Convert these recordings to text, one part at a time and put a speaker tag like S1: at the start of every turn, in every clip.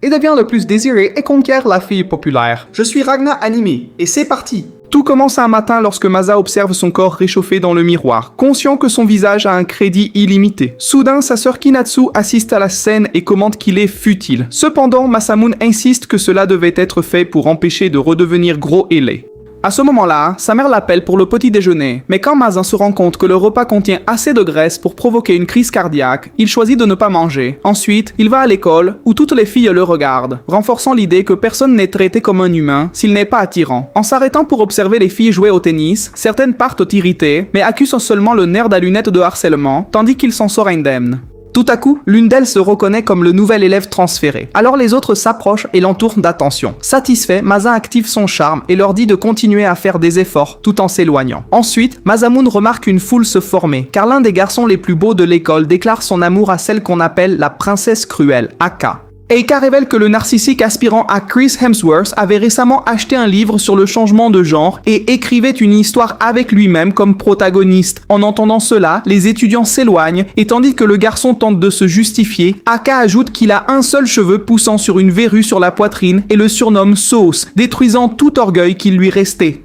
S1: et devient le plus désiré et conquiert la fille populaire. Je suis Ragna animé, et c'est parti! Tout commence un matin lorsque Masa observe son corps réchauffé dans le miroir, conscient que son visage a un crédit illimité. Soudain, sa sœur Kinatsu assiste à la scène et commente qu'il est futile. Cependant, Masamune insiste que cela devait être fait pour empêcher de redevenir gros et laid. À ce moment-là, sa mère l'appelle pour le petit déjeuner, mais quand Masa se rend compte que le repas contient assez de graisse pour provoquer une crise cardiaque, il choisit de ne pas manger. Ensuite, il va à l'école, où toutes les filles le regardent, renforçant l'idée que personne n'est traité comme un humain s'il n'est pas attirant. En s'arrêtant pour observer les filles jouer au tennis, certaines partent irritées, mais accusent seulement le nerd à lunettes de harcèlement, tandis qu'il s'en sort indemne. Tout à coup, l'une d'elles se reconnaît comme le nouvel élève transféré. Alors les autres s'approchent et l'entourent d'attention. Satisfait, Masa active son charme et leur dit de continuer à faire des efforts tout en s'éloignant. Ensuite, Masamune remarque une foule se former, car l'un des garçons les plus beaux de l'école déclare son amour à celle qu'on appelle la princesse cruelle, Aka. Eika révèle que le narcissique aspirant à Chris Hemsworth avait récemment acheté un livre sur le changement de genre et écrivait une histoire avec lui-même comme protagoniste. En entendant cela, les étudiants s'éloignent et tandis que le garçon tente de se justifier, Aka ajoute qu'il a un seul cheveu poussant sur une verrue sur la poitrine et le surnomme Sauce, détruisant tout orgueil qui lui restait.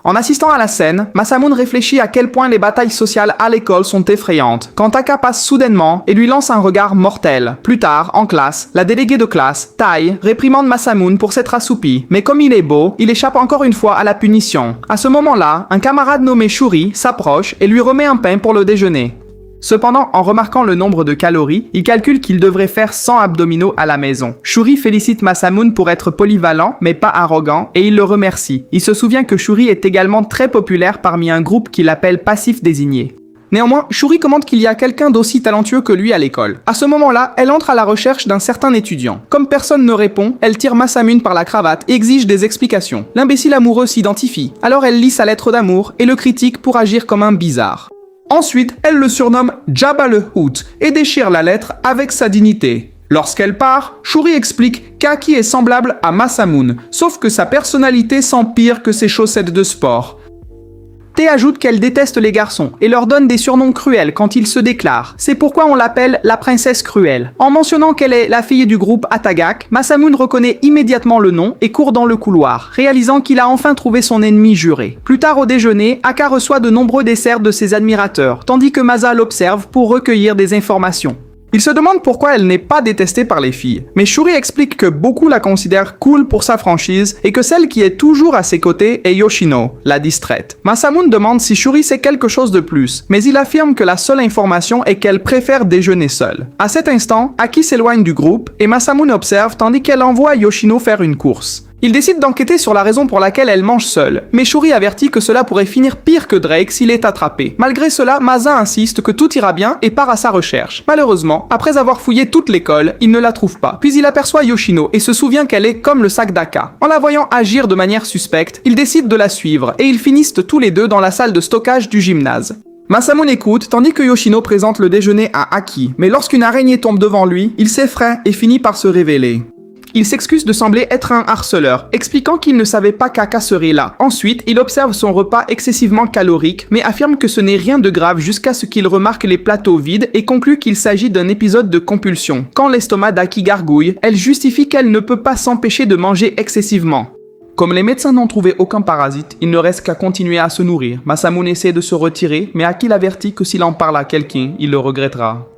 S1: En assistant à la scène, Masamune réfléchit à quel point les batailles sociales à l'école sont effrayantes, quand Aka passe soudainement et lui lance un regard mortel. Plus tard, en classe, la déléguée de classe, Tai, réprimande Masamune pour s'être assoupi, mais comme il est beau, il échappe encore une fois à la punition. À ce moment-là, un camarade nommé Shuri s'approche et lui remet un pain pour le déjeuner. Cependant, en remarquant le nombre de calories, il calcule qu'il devrait faire 100 abdominaux à la maison. Shuri félicite Masamune pour être polyvalent, mais pas arrogant, et il le remercie. Il se souvient que Shuri est également très populaire parmi un groupe qu'il appelle passif désigné. Néanmoins, Shuri commente qu'il y a quelqu'un d'aussi talentueux que lui à l'école. À ce moment-là, elle entre à la recherche d'un certain étudiant. Comme personne ne répond, elle tire Masamune par la cravate et exige des explications. L'imbécile amoureux s'identifie. Alors elle lit sa lettre d'amour et le critique pour agir comme un bizarre. Ensuite, elle le surnomme Jabba le Hutt et déchire la lettre avec sa dignité. Lorsqu'elle part, Shuri explique qu'Aki est semblable à Masamune, sauf que sa personnalité sent pire que ses chaussettes de sport. T ajoute qu'elle déteste les garçons et leur donne des surnoms cruels quand ils se déclarent. C'est pourquoi on l'appelle la princesse cruelle. En mentionnant qu'elle est la fille du groupe Atagak, Masamune reconnaît immédiatement le nom et court dans le couloir, réalisant qu'il a enfin trouvé son ennemi juré. Plus tard au déjeuner, Aka reçoit de nombreux desserts de ses admirateurs, tandis que Masa l'observe pour recueillir des informations. Il se demande pourquoi elle n'est pas détestée par les filles, mais Shuri explique que beaucoup la considèrent cool pour sa franchise et que celle qui est toujours à ses côtés est Yoshino, la distraite. Masamune demande si Shuri sait quelque chose de plus, mais il affirme que la seule information est qu'elle préfère déjeuner seule. À cet instant, Aki s'éloigne du groupe et Masamune observe tandis qu'elle envoie Yoshino faire une course. Il décide d'enquêter sur la raison pour laquelle elle mange seule, mais Shuri avertit que cela pourrait finir pire que Drake s'il est attrapé. Malgré cela, Masa insiste que tout ira bien et part à sa recherche. Malheureusement, après avoir fouillé toute l'école, il ne la trouve pas. Puis il aperçoit Yoshino et se souvient qu'elle est comme le sac d'Aka. En la voyant agir de manière suspecte, il décide de la suivre et ils finissent tous les deux dans la salle de stockage du gymnase. Masamune écoute tandis que Yoshino présente le déjeuner à Aki, mais lorsqu'une araignée tombe devant lui, il s'effraie et finit par se révéler. Il s'excuse de sembler être un harceleur, expliquant qu'il ne savait pas qu'Aka serait là. Ensuite, il observe son repas excessivement calorique, mais affirme que ce n'est rien de grave jusqu'à ce qu'il remarque les plateaux vides et conclut qu'il s'agit d'un épisode de compulsion. Quand l'estomac d'Aki gargouille, elle justifie qu'elle ne peut pas s'empêcher de manger excessivement. Comme les médecins n'ont trouvé aucun parasite, il ne reste qu'à continuer à se nourrir. Masamune essaie de se retirer, mais Aki l'avertit que s'il en parle à quelqu'un, il le regrettera.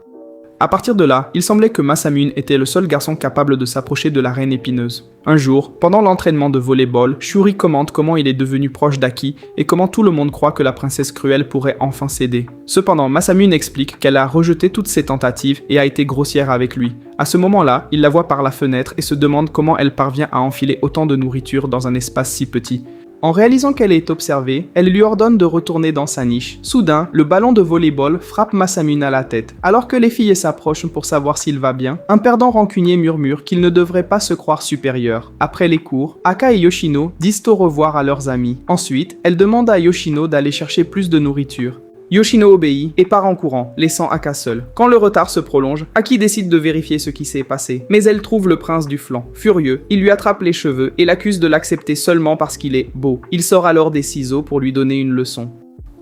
S1: À partir de là, il semblait que Masamune était le seul garçon capable de s'approcher de la reine épineuse. Un jour, pendant l'entraînement de volley-ball, Shuri commente comment il est devenu proche d'Aki et comment tout le monde croit que la princesse cruelle pourrait enfin céder. Cependant, Masamune explique qu'elle a rejeté toutes ses tentatives et a été grossière avec lui. À ce moment-là, il la voit par la fenêtre et se demande comment elle parvient à enfiler autant de nourriture dans un espace si petit. En réalisant qu'elle est observée, elle lui ordonne de retourner dans sa niche. Soudain, le ballon de volley-ball frappe Masamune à la tête. Alors que les filles s'approchent pour savoir s'il va bien, un perdant rancunier murmure qu'il ne devrait pas se croire supérieur. Après les cours, Aka et Yoshino disent au revoir à leurs amis. Ensuite, elle demande à Yoshino d'aller chercher plus de nourriture. Yoshino obéit et part en courant, laissant Aka seule. Quand le retard se prolonge, Aki décide de vérifier ce qui s'est passé. Mais elle trouve le prince du flanc. Furieux, il lui attrape les cheveux et l'accuse de l'accepter seulement parce qu'il est beau. Il sort alors des ciseaux pour lui donner une leçon.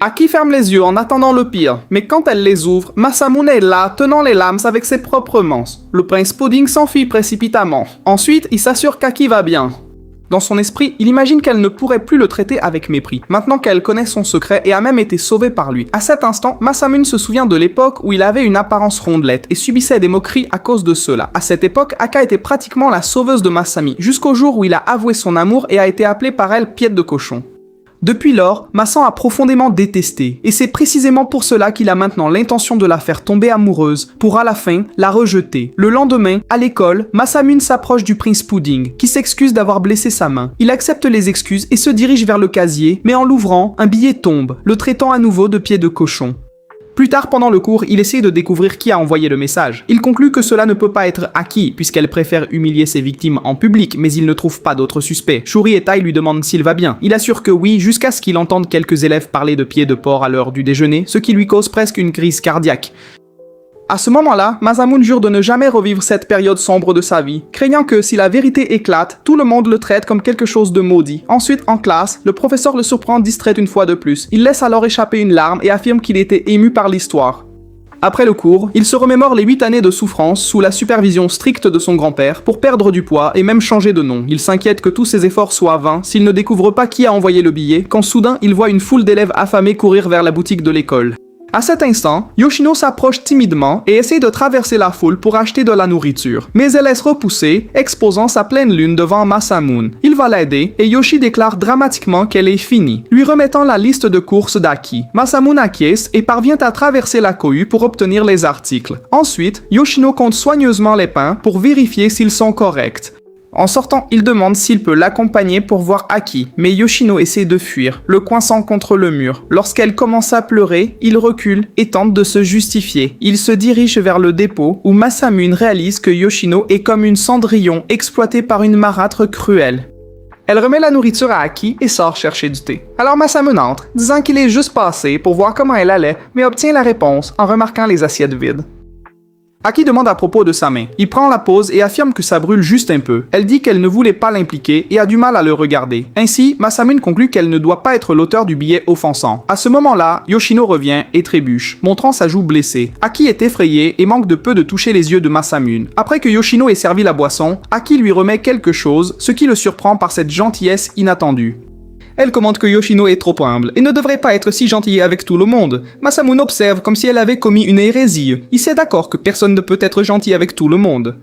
S1: Aki ferme les yeux en attendant le pire, mais quand elle les ouvre, Masamune est là, tenant les lames avec ses propres mains. Le prince Pudding s'enfuit précipitamment. Ensuite, il s'assure qu'Aki va bien. Dans son esprit, il imagine qu'elle ne pourrait plus le traiter avec mépris, maintenant qu'elle connaît son secret et a même été sauvée par lui. À cet instant, Masamune se souvient de l'époque où il avait une apparence rondelette et subissait des moqueries à cause de cela. À cette époque, Aka était pratiquement la sauveuse de Masami, jusqu'au jour où il a avoué son amour et a été appelé par elle pied de cochon. Depuis lors, Masan a profondément détesté, et c'est précisément pour cela qu'il a maintenant l'intention de la faire tomber amoureuse, pour à la fin, la rejeter. Le lendemain, à l'école, Masamune s'approche du prince Pudding, qui s'excuse d'avoir blessé sa main. Il accepte les excuses et se dirige vers le casier, mais en l'ouvrant, un billet tombe, le traitant à nouveau de pied de cochon. Plus tard pendant le cours, il essaie de découvrir qui a envoyé le message. Il conclut que cela ne peut pas être Aki, puisqu'elle préfère humilier ses victimes en public, mais il ne trouve pas d'autres suspects. Shuri et Tai lui demandent s'il va bien. Il assure que oui, jusqu'à ce qu'il entende quelques élèves parler de pieds de porc à l'heure du déjeuner, ce qui lui cause presque une crise cardiaque. À ce moment-là, Masamune jure de ne jamais revivre cette période sombre de sa vie, craignant que si la vérité éclate, tout le monde le traite comme quelque chose de maudit. Ensuite, en classe, le professeur le surprend distrait une fois de plus. Il laisse alors échapper une larme et affirme qu'il était ému par l'histoire. Après le cours, il se remémore les 8 années de souffrance sous la supervision stricte de son grand-père pour perdre du poids et même changer de nom. Il s'inquiète que tous ses efforts soient vains s'il ne découvre pas qui a envoyé le billet, quand soudain il voit une foule d'élèves affamés courir vers la boutique de l'école. À cet instant, Yoshino s'approche timidement et essaie de traverser la foule pour acheter de la nourriture, mais elle laisse repousser, exposant sa pleine lune devant Masamune. Il va l'aider et Yoshi déclare dramatiquement qu'elle est finie, lui remettant la liste de courses d'Aki. Masamune acquiesce et parvient à traverser la cohue pour obtenir les articles. Ensuite, Yoshino compte soigneusement les pains pour vérifier s'ils sont corrects. En sortant, il demande s'il peut l'accompagner pour voir Aki, mais Yoshino essaie de fuir, le coinçant contre le mur. Lorsqu'elle commence à pleurer, il recule et tente de se justifier. Il se dirige vers le dépôt où Masamune réalise que Yoshino est comme une cendrillon exploitée par une marâtre cruelle. Elle remet la nourriture à Aki et sort chercher du thé. Alors Masamune entre, disant qu'il est juste passé pour voir comment elle allait, mais obtient la réponse en remarquant les assiettes vides. Aki demande à propos de sa main. Il prend la pause et affirme que ça brûle juste un peu. Elle dit qu'elle ne voulait pas l'impliquer et a du mal à le regarder. Ainsi, Masamune conclut qu'elle ne doit pas être l'auteur du billet offensant. À ce moment-là, Yoshino revient et trébuche, montrant sa joue blessée. Aki est effrayé et manque de peu de toucher les yeux de Masamune. Après que Yoshino ait servi la boisson, Aki lui remet quelque chose, ce qui le surprend par cette gentillesse inattendue. Elle commente que Yoshino est trop humble et ne devrait pas être si gentil avec tout le monde. Masamune observe comme si elle avait commis une hérésie. Il s'est d'accord que personne ne peut être gentil avec tout le monde.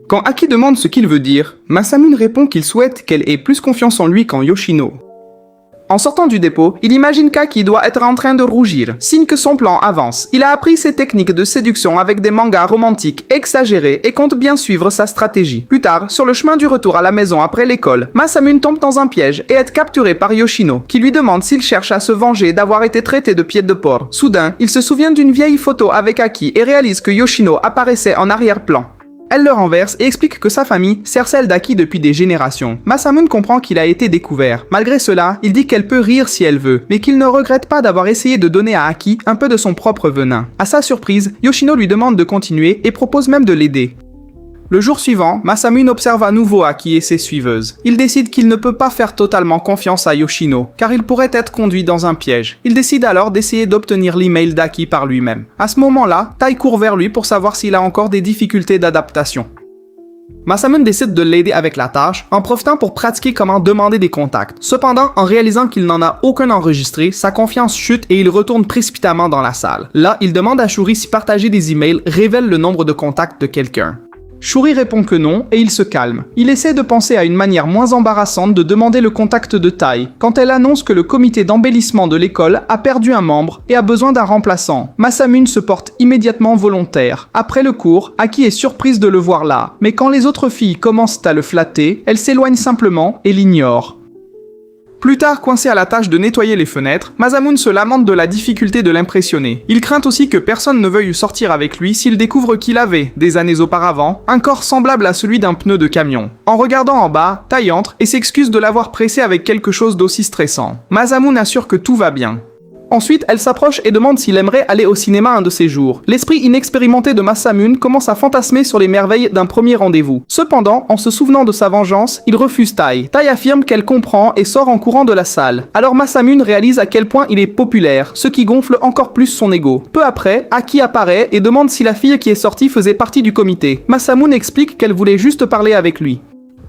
S1: Quand Aki demande ce qu'il veut dire, Masamune répond qu'il souhaite qu'elle ait plus confiance en lui qu'en Yoshino. En sortant du dépôt, il imagine qu'Aki doit être en train de rougir, signe que son plan avance. Il a appris ses techniques de séduction avec des mangas romantiques exagérés et compte bien suivre sa stratégie. Plus tard, sur le chemin du retour à la maison après l'école, Masamune tombe dans un piège et est capturé par Yoshino, qui lui demande s'il cherche à se venger d'avoir été traité de pied de porc. Soudain, il se souvient d'une vieille photo avec Aki et réalise que Yoshino apparaissait en arrière-plan. Elle le renverse et explique que sa famille sert celle d'Aki depuis des générations. Masamune comprend qu'il a été découvert. Malgré cela, il dit qu'elle peut rire si elle veut, mais qu'il ne regrette pas d'avoir essayé de donner à Aki un peu de son propre venin. À sa surprise, Yoshino lui demande de continuer et propose même de l'aider. Le jour suivant, Masamune observe à nouveau Aki et ses suiveuses. Il décide qu'il ne peut pas faire totalement confiance à Yoshino, car il pourrait être conduit dans un piège. Il décide alors d'essayer d'obtenir l'email d'Aki par lui-même. À ce moment-là, Tai court vers lui pour savoir s'il a encore des difficultés d'adaptation. Masamune décide de l'aider avec la tâche, en profitant pour pratiquer comment demander des contacts. Cependant, en réalisant qu'il n'en a aucun enregistré, sa confiance chute et il retourne précipitamment dans la salle. Là, il demande à Shuri si partager des emails révèle le nombre de contacts de quelqu'un. Shuri répond que non et il se calme. Il essaie de penser à une manière moins embarrassante de demander le contact de Tai, quand elle annonce que le comité d'embellissement de l'école a perdu un membre et a besoin d'un remplaçant. Masamune se porte immédiatement volontaire. Après le cours, Aki est surprise de le voir là, mais quand les autres filles commencent à le flatter, elle s'éloigne simplement et l'ignore. Plus tard, coincé à la tâche de nettoyer les fenêtres, Masamune se lamente de la difficulté de l'impressionner. Il craint aussi que personne ne veuille sortir avec lui s'il découvre qu'il avait, des années auparavant, un corps semblable à celui d'un pneu de camion. En regardant en bas, Tai entre et s'excuse de l'avoir pressé avec quelque chose d'aussi stressant. Masamune assure que tout va bien. Ensuite, elle s'approche et demande s'il aimerait aller au cinéma un de ces jours. L'esprit inexpérimenté de Masamune commence à fantasmer sur les merveilles d'un premier rendez-vous. Cependant, en se souvenant de sa vengeance, il refuse Tai. Tai affirme qu'elle comprend et sort en courant de la salle. Alors Masamune réalise à quel point il est populaire, ce qui gonfle encore plus son ego. Peu après, Aki apparaît et demande si la fille qui est sortie faisait partie du comité. Masamune explique qu'elle voulait juste parler avec lui.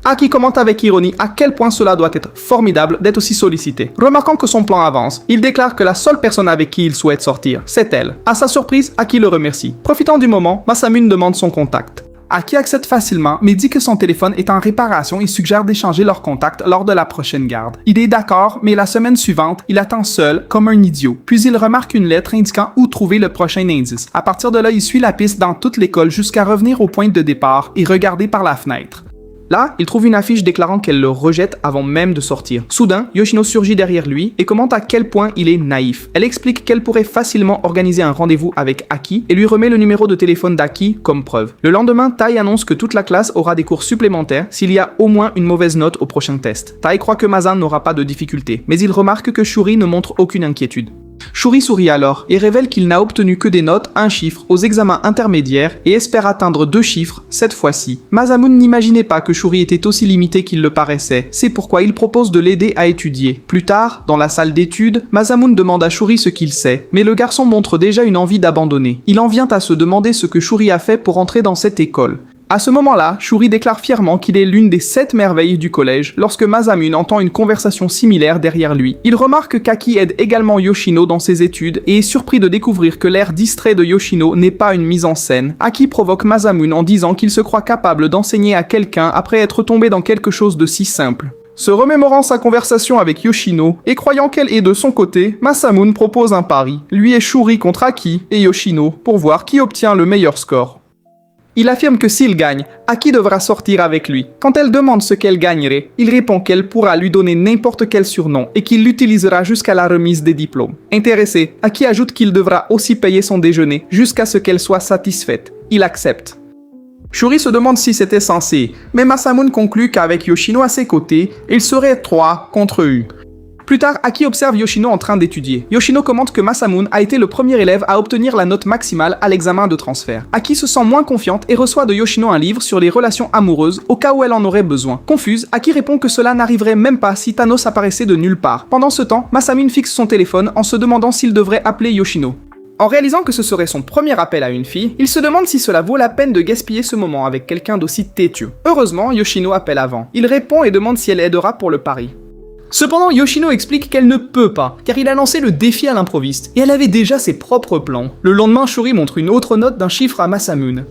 S1: Aki commente avec ironie à quel point cela doit être formidable d'être aussi sollicité. Remarquant que son plan avance, il déclare que la seule personne avec qui il souhaite sortir, c'est elle. À sa surprise, Aki le remercie. Profitant du moment, Masamune demande son contact. Aki accepte facilement, mais dit que son téléphone est en réparation et suggère d'échanger leur contact lors de la prochaine garde. Il est d'accord, mais la semaine suivante, il attend seul, comme un idiot. Puis il remarque une lettre indiquant où trouver le prochain indice. À partir de là, il suit la piste dans toute l'école jusqu'à revenir au point de départ et regarder par la fenêtre. Là, il trouve une affiche déclarant qu'elle le rejette avant même de sortir. Soudain, Yoshino surgit derrière lui et commente à quel point il est naïf. Elle explique qu'elle pourrait facilement organiser un rendez-vous avec Aki et lui remet le numéro de téléphone d'Aki comme preuve. Le lendemain, Tai annonce que toute la classe aura des cours supplémentaires s'il y a au moins une mauvaise note au prochain test. Tai croit que Masan n'aura pas de difficulté, mais il remarque que Shuri ne montre aucune inquiétude. Shuri sourit alors et révèle qu'il n'a obtenu que des notes, un chiffre, aux examens intermédiaires et espère atteindre 2 chiffres cette fois-ci. Masamune n'imaginait pas que Shuri était aussi limité qu'il le paraissait, c'est pourquoi il propose de l'aider à étudier. Plus tard, dans la salle d'études, Masamune demande à Shuri ce qu'il sait, mais le garçon montre déjà une envie d'abandonner. Il en vient à se demander ce que Shuri a fait pour entrer dans cette école. À ce moment-là, Shuri déclare fièrement qu'il est l'une des 7 merveilles du collège lorsque Masamune entend une conversation similaire derrière lui. Il remarque qu'Aki aide également Yoshino dans ses études et est surpris de découvrir que l'air distrait de Yoshino n'est pas une mise en scène. Aki provoque Masamune en disant qu'il se croit capable d'enseigner à quelqu'un après être tombé dans quelque chose de si simple. Se remémorant sa conversation avec Yoshino et croyant qu'elle est de son côté, Masamune propose un pari, lui et Shuri contre Aki et Yoshino, pour voir qui obtient le meilleur score. Il affirme que s'il gagne, Aki devra sortir avec lui. Quand elle demande ce qu'elle gagnerait, il répond qu'elle pourra lui donner n'importe quel surnom et qu'il l'utilisera jusqu'à la remise des diplômes. Intéressé, Aki ajoute qu'il devra aussi payer son déjeuner jusqu'à ce qu'elle soit satisfaite. Il accepte. Shuri se demande si c'était censé, mais Masamune conclut qu'avec Yoshino à ses côtés, il serait 3 contre 1. Plus tard, Aki observe Yoshino en train d'étudier. Yoshino commente que Masamune a été le premier élève à obtenir la note maximale à l'examen de transfert. Aki se sent moins confiante et reçoit de Yoshino un livre sur les relations amoureuses au cas où elle en aurait besoin. Confuse, Aki répond que cela n'arriverait même pas si Thanos apparaissait de nulle part. Pendant ce temps, Masamune fixe son téléphone en se demandant s'il devrait appeler Yoshino. En réalisant que ce serait son premier appel à une fille, il se demande si cela vaut la peine de gaspiller ce moment avec quelqu'un d'aussi têtu. Heureusement, Yoshino appelle avant. Il répond et demande si elle aidera pour le pari. Cependant, Yoshino explique qu'elle ne peut pas, car il a lancé le défi à l'improviste, et elle avait déjà ses propres plans. Le lendemain, Shuri montre une autre note d'un chiffre à Masamune.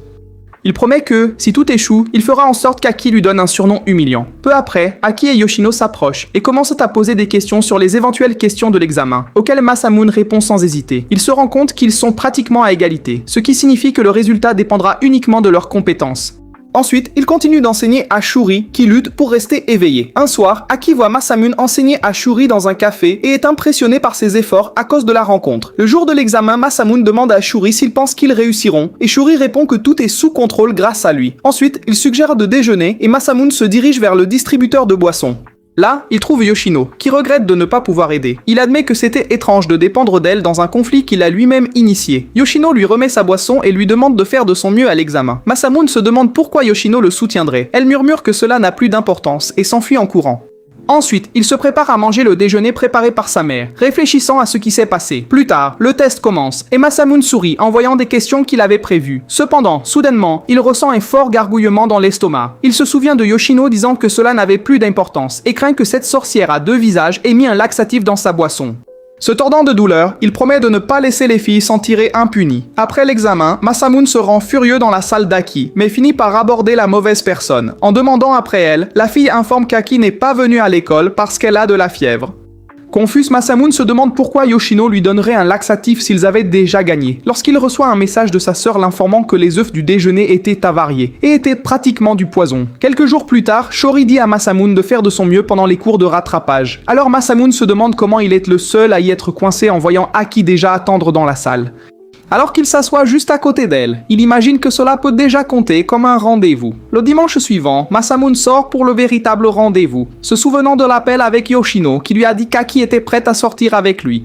S1: Il promet que, si tout échoue, il fera en sorte qu'Aki lui donne un surnom humiliant. Peu après, Aki et Yoshino s'approchent et commencent à poser des questions sur les éventuelles questions de l'examen, auxquelles Masamune répond sans hésiter. Il se rend compte qu'ils sont pratiquement à égalité, ce qui signifie que le résultat dépendra uniquement de leurs compétences. Ensuite, il continue d'enseigner à Shuri, qui lutte pour rester éveillé. Un soir, Aki voit Masamune enseigner à Shuri dans un café et est impressionné par ses efforts à cause de la rencontre. Le jour de l'examen, Masamune demande à Shuri s'il pense qu'ils réussiront, et Shuri répond que tout est sous contrôle grâce à lui. Ensuite, il suggère de déjeuner et Masamune se dirige vers le distributeur de boissons. Là, il trouve Yoshino, qui regrette de ne pas pouvoir aider. Il admet que c'était étrange de dépendre d'elle dans un conflit qu'il a lui-même initié. Yoshino lui remet sa boisson et lui demande de faire de son mieux à l'examen. Masamune se demande pourquoi Yoshino le soutiendrait. Elle murmure que cela n'a plus d'importance et s'enfuit en courant. Ensuite, il se prépare à manger le déjeuner préparé par sa mère, réfléchissant à ce qui s'est passé. Plus tard, le test commence, et Masamune sourit en voyant des questions qu'il avait prévues. Cependant, soudainement, il ressent un fort gargouillement dans l'estomac. Il se souvient de Yoshino disant que cela n'avait plus d'importance, et craint que cette sorcière à 2 visages ait mis un laxatif dans sa boisson. Se tordant de douleur, il promet de ne pas laisser les filles s'en tirer impunies. Après l'examen, Masamune se rend furieux dans la salle d'Aki, mais finit par aborder la mauvaise personne. En demandant après elle, la fille informe qu'Aki n'est pas venue à l'école parce qu'elle a de la fièvre. Confus, Masamune se demande pourquoi Yoshino lui donnerait un laxatif s'ils avaient déjà gagné, lorsqu'il reçoit un message de sa sœur l'informant que les œufs du déjeuner étaient avariés, et étaient pratiquement du poison. Quelques jours plus tard, Shuri dit à Masamune de faire de son mieux pendant les cours de rattrapage. Alors Masamune se demande comment il est le seul à y être coincé en voyant Aki déjà attendre dans la salle. Alors qu'il s'assoit juste à côté d'elle, il imagine que cela peut déjà compter comme un rendez-vous. Le dimanche suivant, Masamune sort pour le véritable rendez-vous, se souvenant de l'appel avec Yoshino qui lui a dit qu'Aki était prête à sortir avec lui.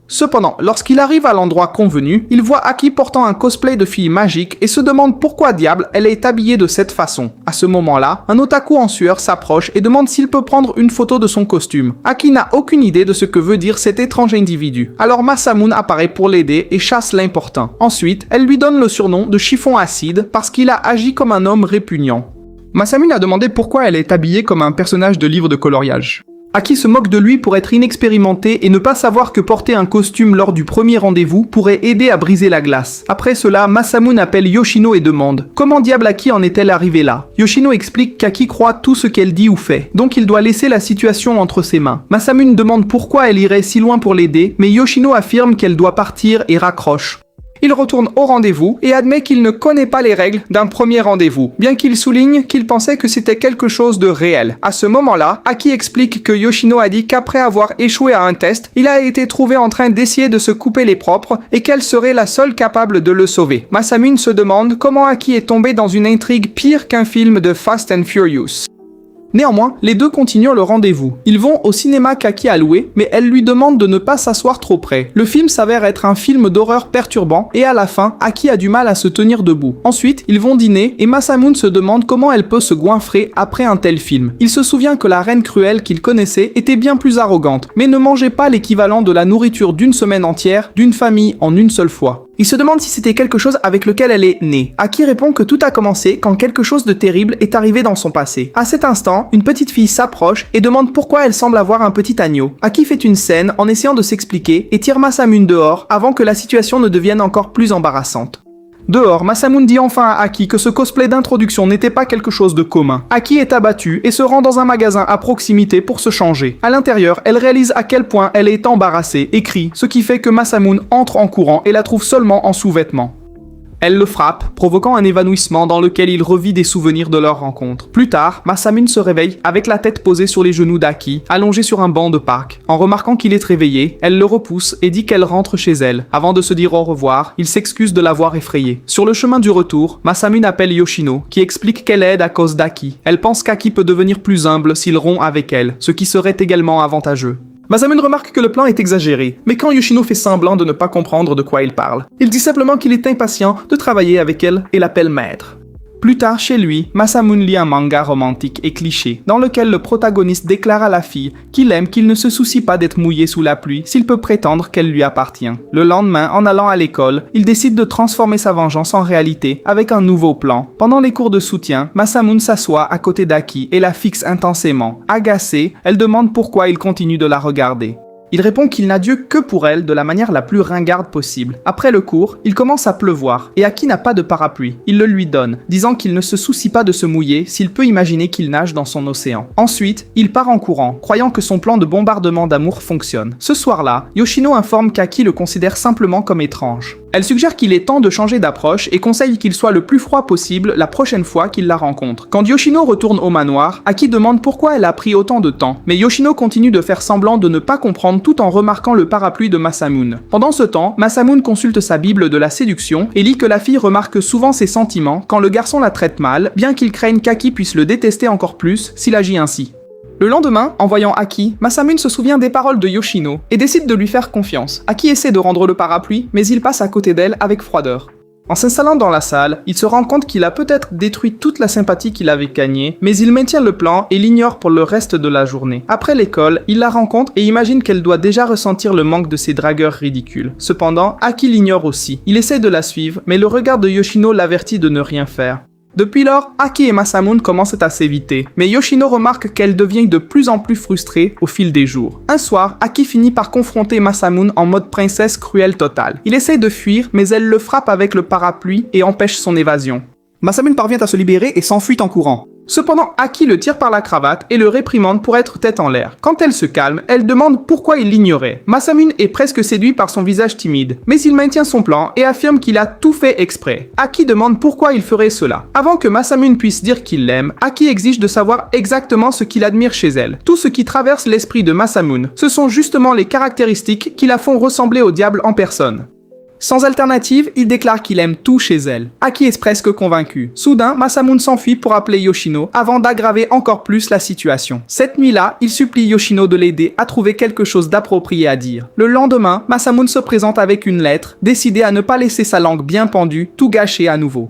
S1: Cependant, lorsqu'il arrive à l'endroit convenu, il voit Aki portant un cosplay de fille magique et se demande pourquoi diable elle est habillée de cette façon. À ce moment-là, un otaku en sueur s'approche et demande s'il peut prendre une photo de son costume. Aki n'a aucune idée de ce que veut dire cet étrange individu. Alors Masamune apparaît pour l'aider et chasse l'importun. Ensuite, elle lui donne le surnom de chiffon acide parce qu'il a agi comme un homme répugnant. Masamune a demandé pourquoi elle est habillée comme un personnage de livre de coloriage. Aki se moque de lui pour être inexpérimenté et ne pas savoir que porter un costume lors du premier rendez-vous pourrait aider à briser la glace. Après cela, Masamune appelle Yoshino et demande « Comment diable Aki en est-elle arrivée là ?» Yoshino explique qu'Aki croit tout ce qu'elle dit ou fait, donc il doit laisser la situation entre ses mains. Masamune demande pourquoi elle irait si loin pour l'aider, mais Yoshino affirme qu'elle doit partir et raccroche. Il retourne au rendez-vous et admet qu'il ne connaît pas les règles d'un premier rendez-vous, bien qu'il souligne qu'il pensait que c'était quelque chose de réel. À ce moment-là, Aki explique que Yoshino a dit qu'après avoir échoué à un test, il a été trouvé en train d'essayer de se couper les propres et qu'elle serait la seule capable de le sauver. Masamune se demande comment Aki est tombé dans une intrigue pire qu'un film de Fast and Furious. Néanmoins, les deux continuent le rendez-vous. Ils vont au cinéma qu'Aki a loué, mais elle lui demande de ne pas s'asseoir trop près. Le film s'avère être un film d'horreur perturbant, et à la fin, Aki a du mal à se tenir debout. Ensuite, ils vont dîner, et Masamune se demande comment elle peut se goinfrer après un tel film. Il se souvient que la reine cruelle qu'il connaissait était bien plus arrogante, mais ne mangeait pas l'équivalent de la nourriture d'une semaine entière, d'une famille en une seule fois. Il se demande si c'était quelque chose avec lequel elle est née. Aki répond que tout a commencé quand quelque chose de terrible est arrivé dans son passé. À cet instant, une petite fille s'approche et demande pourquoi elle semble avoir un petit agneau. Aki fait une scène en essayant de s'expliquer et tire Masamune dehors avant que la situation ne devienne encore plus embarrassante. Dehors, Masamune dit enfin à Aki que ce cosplay d'introduction n'était pas quelque chose de commun. Aki est abattue et se rend dans un magasin à proximité pour se changer. À l'intérieur, elle réalise à quel point elle est embarrassée et crie, ce qui fait que Masamune entre en courant et la trouve seulement en sous-vêtements. Elle le frappe, provoquant un évanouissement dans lequel il revit des souvenirs de leur rencontre. Plus tard, Masamune se réveille avec la tête posée sur les genoux d'Aki, allongée sur un banc de parc. En remarquant qu'il est réveillé, elle le repousse et dit qu'elle rentre chez elle. Avant de se dire au revoir, il s'excuse de l'avoir effrayée. Sur le chemin du retour, Masamune appelle Yoshino, qui explique qu'elle aide à cause d'Aki. Elle pense qu'Aki peut devenir plus humble s'il rompt avec elle, ce qui serait également avantageux. Masamune remarque que le plan est exagéré, mais quand Yoshino fait semblant de ne pas comprendre de quoi il parle, il dit simplement qu'il est impatient de travailler avec elle et l'appelle maître. Plus tard, chez lui, Masamune lit un manga romantique et cliché, dans lequel le protagoniste déclare à la fille qu'il aime qu'il ne se soucie pas d'être mouillé sous la pluie s'il peut prétendre qu'elle lui appartient. Le lendemain, en allant à l'école, il décide de transformer sa vengeance en réalité avec un nouveau plan. Pendant les cours de soutien, Masamune s'assoit à côté d'Aki et la fixe intensément. Agacée, elle demande pourquoi il continue de la regarder. Il répond qu'il n'a Dieu que pour elle de la manière la plus ringarde possible. Après le cours, il commence à pleuvoir et Aki n'a pas de parapluie. Il le lui donne, disant qu'il ne se soucie pas de se mouiller s'il peut imaginer qu'il nage dans son océan. Ensuite, il part en courant, croyant que son plan de bombardement d'amour fonctionne. Ce soir-là, Yoshino informe qu'Aki le considère simplement comme étrange. Elle suggère qu'il est temps de changer d'approche et conseille qu'il soit le plus froid possible la prochaine fois qu'il la rencontre. Quand Yoshino retourne au manoir, Aki demande pourquoi elle a pris autant de temps, mais Yoshino continue de faire semblant de ne pas comprendre tout en remarquant le parapluie de Masamune. Pendant ce temps, Masamune consulte sa Bible de la séduction et lit que la fille remarque souvent ses sentiments quand le garçon la traite mal, bien qu'il craigne qu'Aki puisse le détester encore plus s'il agit ainsi. Le lendemain, en voyant Aki, Masamune se souvient des paroles de Yoshino et décide de lui faire confiance. Aki essaie de rendre le parapluie, mais il passe à côté d'elle avec froideur. En s'installant dans la salle, il se rend compte qu'il a peut-être détruit toute la sympathie qu'il avait gagnée, mais il maintient le plan et l'ignore pour le reste de la journée. Après l'école, il la rencontre et imagine qu'elle doit déjà ressentir le manque de ses dragueurs ridicules. Cependant, Aki l'ignore aussi. Il essaie de la suivre, mais le regard de Yoshino l'avertit de ne rien faire. Depuis lors, Aki et Masamune commencent à s'éviter, mais Yoshino remarque qu'elle devient de plus en plus frustrée au fil des jours. Un soir, Aki finit par confronter Masamune en mode princesse cruelle totale. Il essaie de fuir, mais elle le frappe avec le parapluie et empêche son évasion. Masamune parvient à se libérer et s'enfuit en courant. Cependant, Aki le tire par la cravate et le réprimande pour être tête en l'air. Quand elle se calme, elle demande pourquoi il l'ignorait. Masamune est presque séduit par son visage timide, mais il maintient son plan et affirme qu'il a tout fait exprès. Aki demande pourquoi il ferait cela. Avant que Masamune puisse dire qu'il l'aime, Aki exige de savoir exactement ce qu'il admire chez elle. Tout ce qui traverse l'esprit de Masamune, ce sont justement les caractéristiques qui la font ressembler au diable en personne. Sans alternative, il déclare qu'il aime tout chez elle. Aki est presque convaincu. Soudain, Masamune s'enfuit pour appeler Yoshino avant d'aggraver encore plus la situation. Cette nuit-là, il supplie Yoshino de l'aider à trouver quelque chose d'approprié à dire. Le lendemain, Masamune se présente avec une lettre, décidé à ne pas laisser sa langue bien pendue, tout gâcher à nouveau.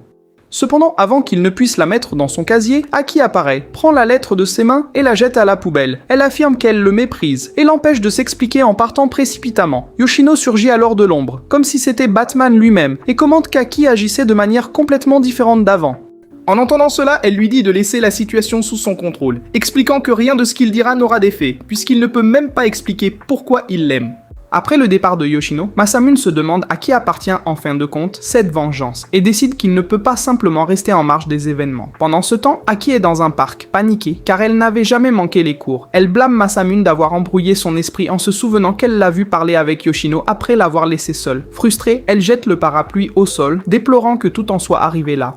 S1: Cependant, avant qu'il ne puisse la mettre dans son casier, Aki apparaît, prend la lettre de ses mains et la jette à la poubelle. Elle affirme qu'elle le méprise et l'empêche de s'expliquer en partant précipitamment. Yoshino surgit alors de l'ombre, comme si c'était Batman lui-même, et commente qu'Aki agissait de manière complètement différente d'avant. En entendant cela, elle lui dit de laisser la situation sous son contrôle, expliquant que rien de ce qu'il dira n'aura d'effet, puisqu'il ne peut même pas expliquer pourquoi il l'aime. Après le départ de Yoshino, Masamune se demande à qui appartient en fin de compte cette vengeance et décide qu'il ne peut pas simplement rester en marge des événements. Pendant ce temps, Aki est dans un parc, paniquée, car elle n'avait jamais manqué les cours. Elle blâme Masamune d'avoir embrouillé son esprit en se souvenant qu'elle l'a vu parler avec Yoshino après l'avoir laissé seule. Frustrée, elle jette le parapluie au sol, déplorant que tout en soit arrivé là.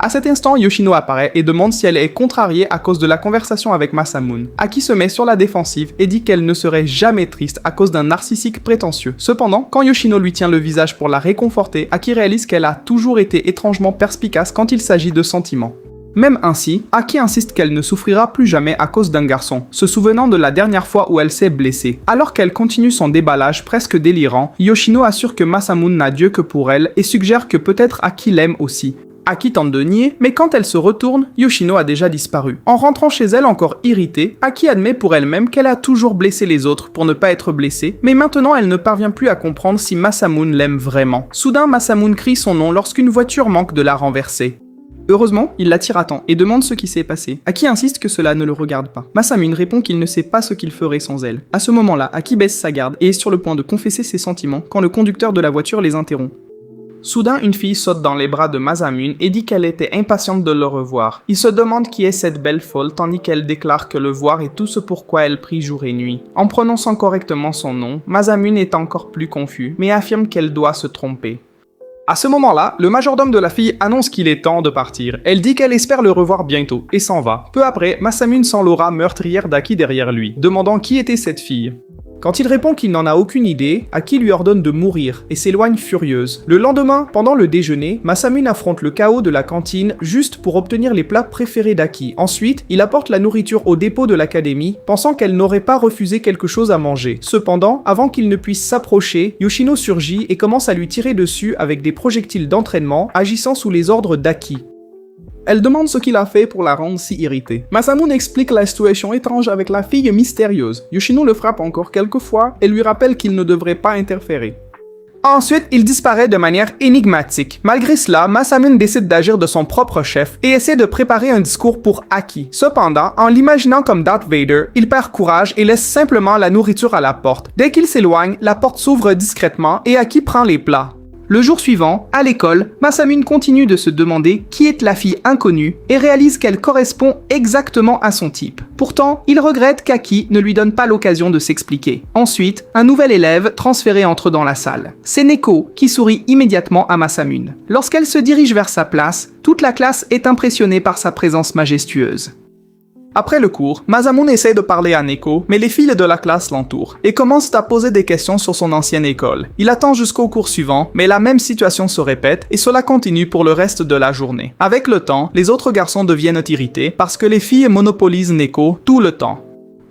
S1: À cet instant, Yoshino apparaît et demande si elle est contrariée à cause de la conversation avec Masamune. Aki se met sur la défensive et dit qu'elle ne serait jamais triste à cause d'un narcissique prétentieux. Cependant, quand Yoshino lui tient le visage pour la réconforter, Aki réalise qu'elle a toujours été étrangement perspicace quand il s'agit de sentiments. Même ainsi, Aki insiste qu'elle ne souffrira plus jamais à cause d'un garçon, se souvenant de la dernière fois où elle s'est blessée. Alors qu'elle continue son déballage presque délirant, Yoshino assure que Masamune n'a Dieu que pour elle et suggère que peut-être Aki l'aime aussi. Aki tente de nier, mais quand elle se retourne, Yoshino a déjà disparu. En rentrant chez elle encore irritée, Aki admet pour elle-même qu'elle a toujours blessé les autres pour ne pas être blessée, mais maintenant elle ne parvient plus à comprendre si Masamune l'aime vraiment. Soudain, Masamune crie son nom lorsqu'une voiture manque de la renverser. Heureusement, il la tire à temps et demande ce qui s'est passé. Aki insiste que cela ne le regarde pas. Masamune répond qu'il ne sait pas ce qu'il ferait sans elle. À ce moment-là, Aki baisse sa garde et est sur le point de confesser ses sentiments quand le conducteur de la voiture les interrompt. Soudain, une fille saute dans les bras de Masamune et dit qu'elle était impatiente de le revoir. Il se demande qui est cette belle folle tandis qu'elle déclare que le voir est tout ce pourquoi elle prie jour et nuit. En prononçant correctement son nom, Masamune est encore plus confus, mais affirme qu'elle doit se tromper. À ce moment-là, le majordome de la fille annonce qu'il est temps de partir. Elle dit qu'elle espère le revoir bientôt et s'en va. Peu après, Masamune sent l'aura meurtrière d'Aki derrière lui, demandant qui était cette fille. Quand il répond qu'il n'en a aucune idée, Aki lui ordonne de mourir et s'éloigne furieuse. Le lendemain, pendant le déjeuner, Masamune affronte le chaos de la cantine juste pour obtenir les plats préférés d'Aki. Ensuite, il apporte la nourriture au dépôt de l'académie, pensant qu'elle n'aurait pas refusé quelque chose à manger. Cependant, avant qu'il ne puisse s'approcher, Yoshino surgit et commence à lui tirer dessus avec des projectiles d'entraînement, agissant sous les ordres d'Aki. Elle demande ce qu'il a fait pour la rendre si irritée. Masamune explique la situation étrange avec la fille mystérieuse. Yoshino le frappe encore quelques fois et lui rappelle qu'il ne devrait pas interférer. Ensuite, il disparaît de manière énigmatique. Malgré cela, Masamune décide d'agir de son propre chef et essaie de préparer un discours pour Aki. Cependant, en l'imaginant comme Darth Vader, il perd courage et laisse simplement la nourriture à la porte. Dès qu'il s'éloigne, la porte s'ouvre discrètement et Aki prend les plats. Le jour suivant, à l'école, Masamune continue de se demander qui est la fille inconnue et réalise qu'elle correspond exactement à son type. Pourtant, il regrette qu'Aki ne lui donne pas l'occasion de s'expliquer. Ensuite, un nouvel élève transféré entre dans la salle. C'est Neko qui sourit immédiatement à Masamune. Lorsqu'elle se dirige vers sa place, toute la classe est impressionnée par sa présence majestueuse. Après le cours, Masamune essaie de parler à Neko, mais les filles de la classe l'entourent et commencent à poser des questions sur son ancienne école. Il attend jusqu'au cours suivant, mais la même situation se répète et cela continue pour le reste de la journée. Avec le temps, les autres garçons deviennent irrités parce que les filles monopolisent Neko tout le temps.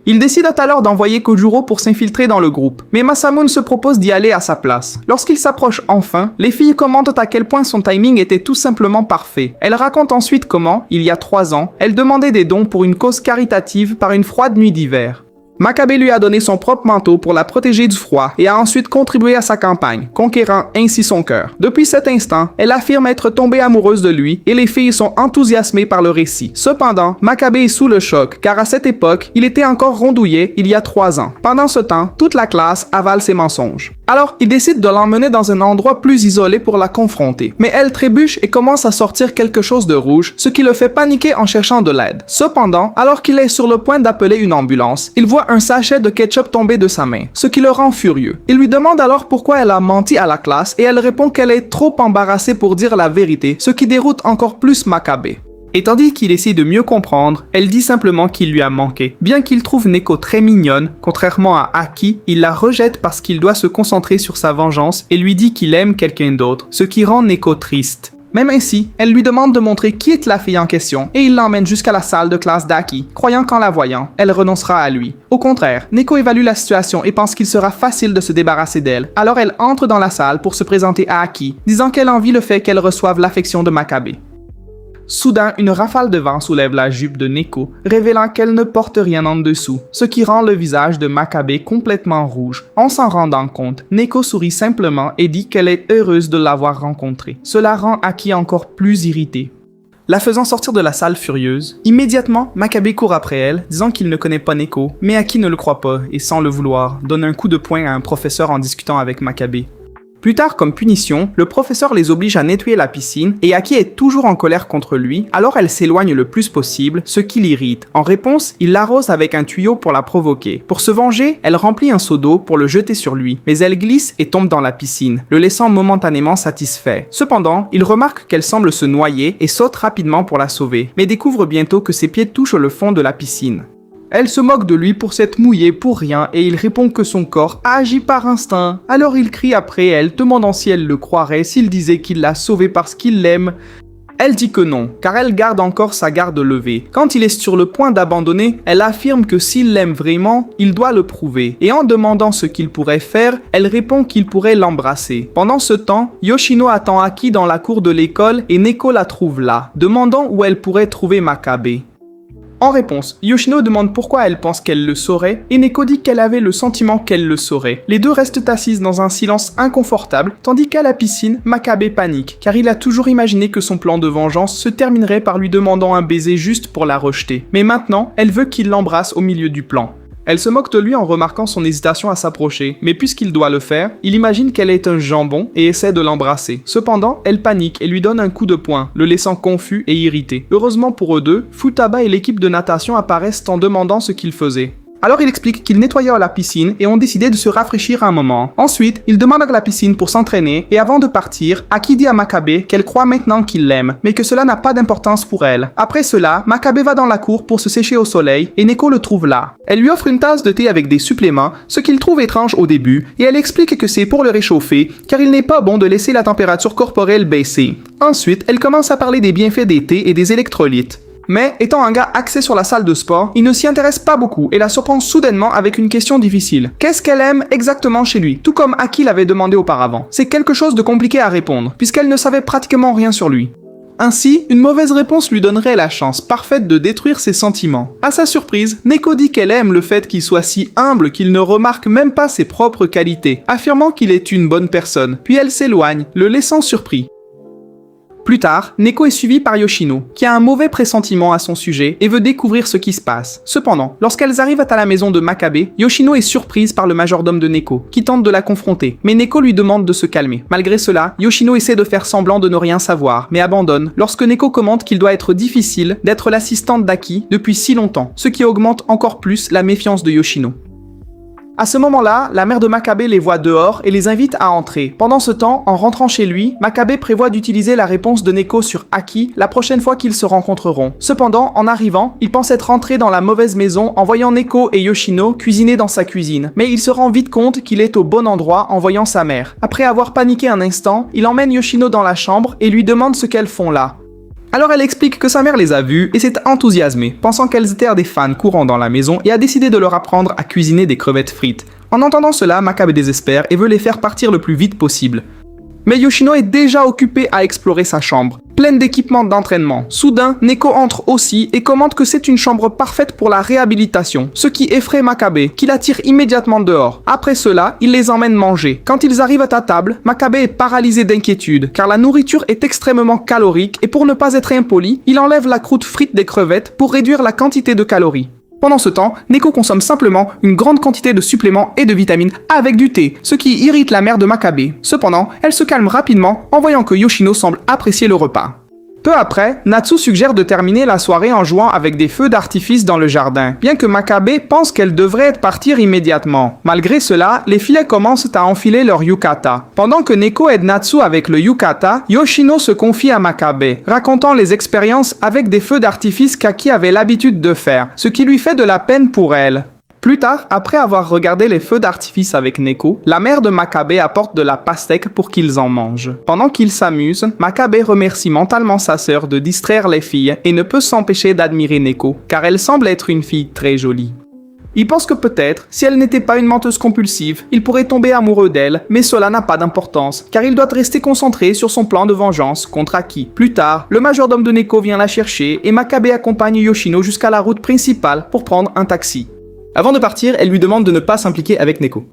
S1: Il décide alors d'envoyer Kojuro pour s'infiltrer dans le groupe, mais Masamune se propose d'y aller à sa place. Lorsqu'il s'approche enfin, les filles commentent à quel point son timing était tout simplement parfait. Elle raconte ensuite comment, il y a 3 ans, elle demandait des dons pour une cause caritative par une froide nuit d'hiver. Makabe lui a donné son propre manteau pour la protéger du froid et a ensuite contribué à sa campagne, conquérant ainsi son cœur. Depuis cet instant, elle affirme être tombée amoureuse de lui et les filles sont enthousiasmées par le récit. Cependant, Makabe est sous le choc car à cette époque, il était encore rondouillé il y a 3 ans. Pendant ce temps, toute la classe avale ses mensonges. Alors, il décide de l'emmener dans un endroit plus isolé pour la confronter. Mais elle trébuche et commence à sortir quelque chose de rouge, ce qui le fait paniquer en cherchant de l'aide. Cependant, alors qu'il est sur le point d'appeler une ambulance, il voit un sachet de ketchup tomber de sa main, ce qui le rend furieux. Il lui demande alors pourquoi elle a menti à la classe et elle répond qu'elle est trop embarrassée pour dire la vérité, ce qui déroute encore plus Makabe. Et tandis qu'il essaie de mieux comprendre, elle dit simplement qu'il lui a manqué. Bien qu'il trouve Neko très mignonne, contrairement à Aki, il la rejette parce qu'il doit se concentrer sur sa vengeance et lui dit qu'il aime quelqu'un d'autre, ce qui rend Neko triste. Même ainsi, elle lui demande de montrer qui est la fille en question et il l'emmène jusqu'à la salle de classe d'Aki, croyant qu'en la voyant, elle renoncera à lui. Au contraire, Neko évalue la situation et pense qu'il sera facile de se débarrasser d'elle, alors elle entre dans la salle pour se présenter à Aki, disant qu'elle envie le fait qu'elle reçoive l'affection de Makabe. Soudain, une rafale de vent soulève la jupe de Neko, révélant qu'elle ne porte rien en dessous, ce qui rend le visage de Makabe complètement rouge. En s'en rendant compte, Neko sourit simplement et dit qu'elle est heureuse de l'avoir rencontré. Cela rend Aki encore plus irritée. La faisant sortir de la salle furieuse, immédiatement, Makabe court après elle, disant qu'il ne connaît pas Neko, mais Aki ne le croit pas et sans le vouloir, donne un coup de poing à un professeur en discutant avec Makabe. Plus tard, comme punition, le professeur les oblige à nettoyer la piscine et Aki est toujours en colère contre lui, alors elle s'éloigne le plus possible, ce qui l'irrite. En réponse, il l'arrose avec un tuyau pour la provoquer. Pour se venger, elle remplit un seau d'eau pour le jeter sur lui, mais elle glisse et tombe dans la piscine, le laissant momentanément satisfait. Cependant, il remarque qu'elle semble se noyer et saute rapidement pour la sauver, mais découvre bientôt que ses pieds touchent le fond de la piscine. Elle se moque de lui pour s'être mouillé pour rien et il répond que son corps agit par instinct. Alors il crie après elle, demandant si elle le croirait s'il disait qu'il l'a sauvée parce qu'il l'aime. Elle dit que non, car elle garde encore sa garde levée. Quand il est sur le point d'abandonner, elle affirme que s'il l'aime vraiment, il doit le prouver. Et en demandant ce qu'il pourrait faire, elle répond qu'il pourrait l'embrasser. Pendant ce temps, Yoshino attend Aki dans la cour de l'école et Neko la trouve là, demandant où elle pourrait trouver Makabe. En réponse, Yoshino demande pourquoi elle pense qu'elle le saurait, et Neko dit qu'elle avait le sentiment qu'elle le saurait. Les deux restent assises dans un silence inconfortable, tandis qu'à la piscine, Makabe panique, car il a toujours imaginé que son plan de vengeance se terminerait par lui demandant un baiser juste pour la rejeter. Mais maintenant, elle veut qu'il l'embrasse au milieu du plan. Elle se moque de lui en remarquant son hésitation à s'approcher, mais puisqu'il doit le faire, il imagine qu'elle est un jambon et essaie de l'embrasser. Cependant, elle panique et lui donne un coup de poing, le laissant confus et irrité. Heureusement pour eux deux, Futaba et l'équipe de natation apparaissent en demandant ce qu'ils faisaient. Alors il explique qu'ils nettoyaient la piscine et ont décidé de se rafraîchir un moment. Ensuite, ils demandent à la piscine pour s'entraîner et avant de partir, Aki dit à Makabe qu'elle croit maintenant qu'il l'aime, mais que cela n'a pas d'importance pour elle. Après cela, Makabe va dans la cour pour se sécher au soleil et Neko le trouve là. Elle lui offre une tasse de thé avec des suppléments, ce qu'il trouve étrange au début, et elle explique que c'est pour le réchauffer, car il n'est pas bon de laisser la température corporelle baisser. Ensuite, elle commence à parler des bienfaits des thés et des électrolytes. Mais, étant un gars axé sur la salle de sport, il ne s'y intéresse pas beaucoup et la surprend soudainement avec une question difficile. Qu'est-ce qu'elle aime exactement chez lui, tout comme Aki l'avait demandé auparavant. C'est quelque chose de compliqué à répondre, puisqu'elle ne savait pratiquement rien sur lui. Ainsi, une mauvaise réponse lui donnerait la chance parfaite de détruire ses sentiments. À sa surprise, Neko dit qu'elle aime le fait qu'il soit si humble qu'il ne remarque même pas ses propres qualités, affirmant qu'il est une bonne personne, puis elle s'éloigne, le laissant surpris. Plus tard, Neko est suivie par Yoshino, qui a un mauvais pressentiment à son sujet et veut découvrir ce qui se passe. Cependant, lorsqu'elles arrivent à la maison de Makabe, Yoshino est surprise par le majordome de Neko, qui tente de la confronter, mais Neko lui demande de se calmer. Malgré cela, Yoshino essaie de faire semblant de ne rien savoir, mais abandonne lorsque Neko commente qu'il doit être difficile d'être l'assistante d'Aki depuis si longtemps, ce qui augmente encore plus la méfiance de Yoshino. À ce moment-là, la mère de Makabe les voit dehors et les invite à entrer. Pendant ce temps, en rentrant chez lui, Makabe prévoit d'utiliser la réponse de Neko sur Aki la prochaine fois qu'ils se rencontreront. Cependant, en arrivant, il pense être rentré dans la mauvaise maison en voyant Neko et Yoshino cuisiner dans sa cuisine. Mais il se rend vite compte qu'il est au bon endroit en voyant sa mère. Après avoir paniqué un instant, il emmène Yoshino dans la chambre et lui demande ce qu'elles font là. Alors elle explique que sa mère les a vus et s'est enthousiasmée, pensant qu'elles étaient des fans courants dans la maison et a décidé de leur apprendre à cuisiner des crevettes frites. En entendant cela, Makabe désespère et veut les faire partir le plus vite possible. Mais Yoshino est déjà occupé à explorer sa chambre, pleine d'équipements d'entraînement. Soudain, Neko entre aussi et commente que c'est une chambre parfaite pour la réhabilitation, ce qui effraie Makabe, qui la tire immédiatement dehors. Après cela, il les emmène manger. Quand ils arrivent à table, Makabe est paralysé d'inquiétude, car la nourriture est extrêmement calorique et pour ne pas être impoli, il enlève la croûte frite des crevettes pour réduire la quantité de calories. Pendant ce temps, Neko consomme simplement une grande quantité de suppléments et de vitamines avec du thé, ce qui irrite la mère de Makabe. Cependant, elle se calme rapidement en voyant que Yoshino semble apprécier le repas. Peu après, Natsu suggère de terminer la soirée en jouant avec des feux d'artifice dans le jardin, bien que Makabe pense qu'elle devrait partir immédiatement. Malgré cela, les filles commencent à enfiler leur yukata. Pendant que Neko aide Natsu avec le yukata, Yoshino se confie à Makabe, racontant les expériences avec des feux d'artifice qu'Aki avait l'habitude de faire, ce qui lui fait de la peine pour elle. Plus tard, après avoir regardé les feux d'artifice avec Neko, la mère de Makabe apporte de la pastèque pour qu'ils en mangent. Pendant qu'ils s'amusent, Makabe remercie mentalement sa sœur de distraire les filles et ne peut s'empêcher d'admirer Neko, car elle semble être une fille très jolie. Il pense que peut-être, si elle n'était pas une menteuse compulsive, il pourrait tomber amoureux d'elle, mais cela n'a pas d'importance, car il doit rester concentré sur son plan de vengeance contre Aki. Plus tard, le majordome de Neko vient la chercher et Makabe accompagne Yoshino jusqu'à la route principale pour prendre un taxi. Avant de partir, elle lui demande de ne pas s'impliquer avec Neko.